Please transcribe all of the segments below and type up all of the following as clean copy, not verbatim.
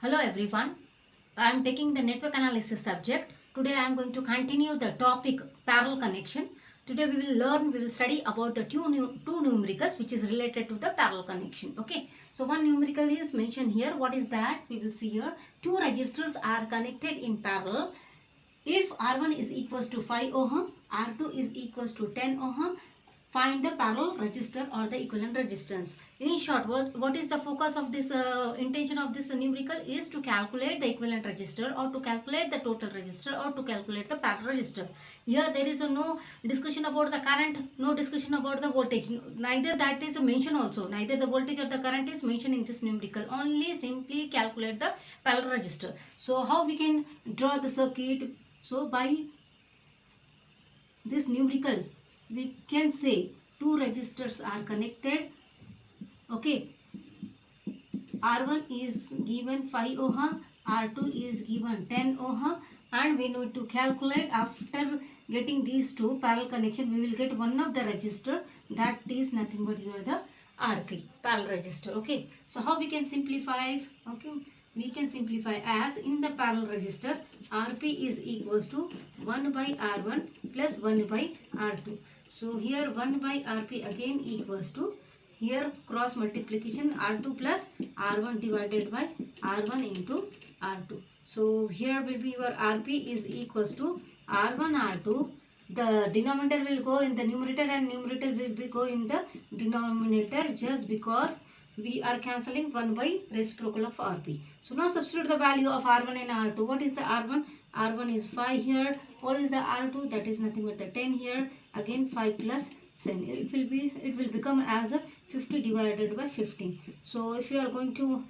Hello everyone, I am taking the network analysis subject. Today I am going to continue the topic parallel connection. Today we will study about the two numericals which is related to the parallel connection. Okay, so one numerical is mentioned here. What is that? We will see here. Two resistors are connected in parallel. If R1 is equals to 5 ohm, R2 is equals to 10 ohm, find the parallel resistor or the equivalent resistance. In short, what is the focus of this intention of this numerical is to calculate the equivalent resistor or to calculate the total resistor or to calculate the parallel resistor. Here there is no discussion about the current, no discussion about the voltage. Neither that is mentioned also. Neither the voltage or the current is mentioned in this numerical. Only simply calculate the parallel resistor. So how we can draw the circuit? So by this numerical we can say two resistors are connected. Okay, R1 is given 5 ohm, R2 is given 10 ohm, and we need to calculate. After getting these two parallel connection, we will get one of the resistor, that is nothing but here the RP parallel resistor. Okay, so how we can simplify? Okay, we can simplify as in the parallel resistor RP is equals to 1 by R1 plus 1 by R2. So here 1 by RP again equals to, here cross multiplication R2 plus R1 divided by R1 into R2. So here will be your RP is equals to R1 R2. The denominator will go in the numerator and numerator will be go in the denominator, just because we are cancelling 1 by reciprocal of RP. So now substitute the value of R1 and R2. What is the R1? R1 is 5 here. What is the R2? That is nothing but the 10 here. Again 5 plus 10. It will become as a 50 divided by 15. So if you are going to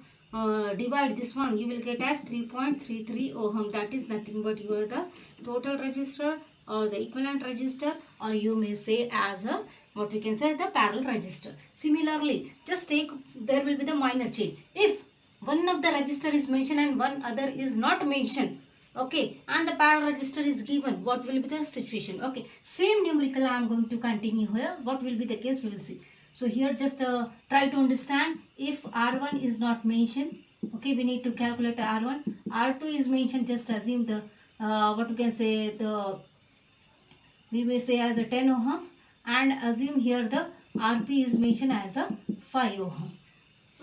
divide this one, you will get as 3.33 ohm. That is nothing but your the total resistor or the equivalent resistor, or you may say as a, what we can say, the parallel resistor. Similarly, just take, there will be the minor change. If one of the resistor is mentioned and one other is not mentioned, okay, and the parallel resistor is given, what will be the situation? Okay, same numerical I am going to continue here. What will be the case, we will see. So here just try to understand. If R1 is not mentioned, okay, we need to calculate R1. R2 is mentioned, just assume the what we can say, the, we may say as a 10 ohm, and assume here the RP is mentioned as a 5 ohm.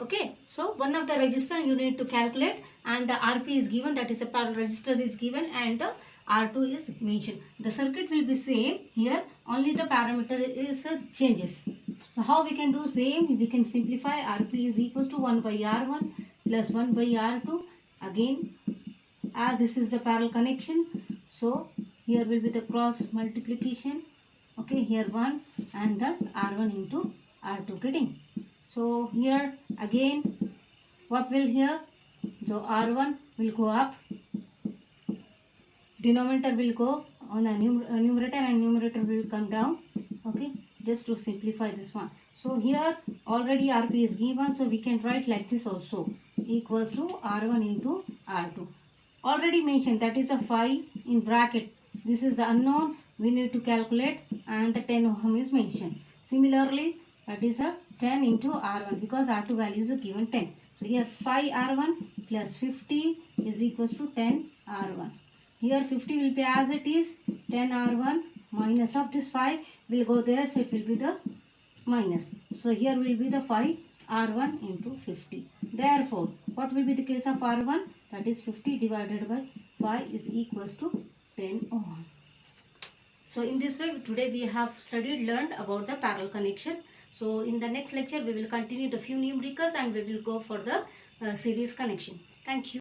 Okay, so one of the resistor you need to calculate, and the RP is given, that is a parallel resistor is given, and the R2 is mentioned. The circuit will be same here, only the parameter is changes. So how we can do same? We can simplify. RP is equals to 1 by R1 plus 1 by R2. Again, as this is the parallel connection, so here will be the cross multiplication. Okay, here 1 and the R1 into R2, getting. So here again, what will here? So R1 will go up, denominator will go on the numerator, and numerator will come down. Okay, just to simplify this one. So here already RP is given, so we can write like this also, equals to R1 into R2. Already mentioned, that is a 5 in bracket. This is the unknown, we need to calculate, and the 10 ohm is mentioned. Similarly, that is a 10 into R1, because R2 value is given 10. So here 5 R1 plus 50 is equals to 10 R1. Here 50 will be as it is, 10 R1 minus of this 5 will go there, so it will be the minus. So here will be the 5 R1 into 50. Therefore, what will be the case of R1? That is 50 divided by 5 is equals to 10 ohm. So in this way, today we have learned about the parallel connection. So in the next lecture, we will continue the few numericals, and we will go for the series connection. Thank you.